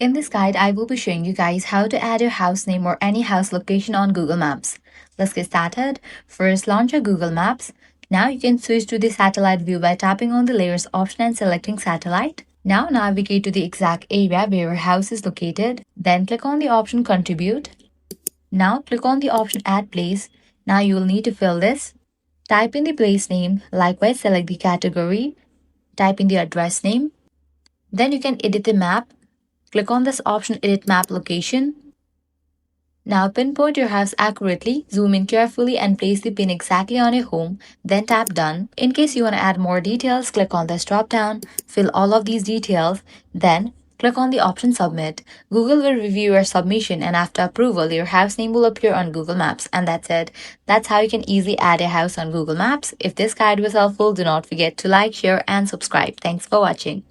In this guide, I will be showing you guys how to add your house name or any house location on Google Maps. Let's get started. First, launch your Google Maps. Now you can switch to the satellite view by tapping on the layers option and selecting satellite. Now navigate to the exact area where your house is located. Then click on the option contribute. Now click on the option add place. Now you will need to fill this. Type in the place name. Likewise, select the category. Type in the address name. Then you can edit the map. Click on this option Edit Map Location. Now pinpoint your house accurately, zoom in carefully and place the pin exactly on your home, then tap Done. In case you want to add more details, click on this drop down, fill all of these details, then click on the option Submit. Google will review your submission and after approval, your house name will appear on Google Maps. And that's it. That's how you can easily add a house on Google Maps. If this guide was helpful, do not forget to like, share and subscribe. Thanks for watching.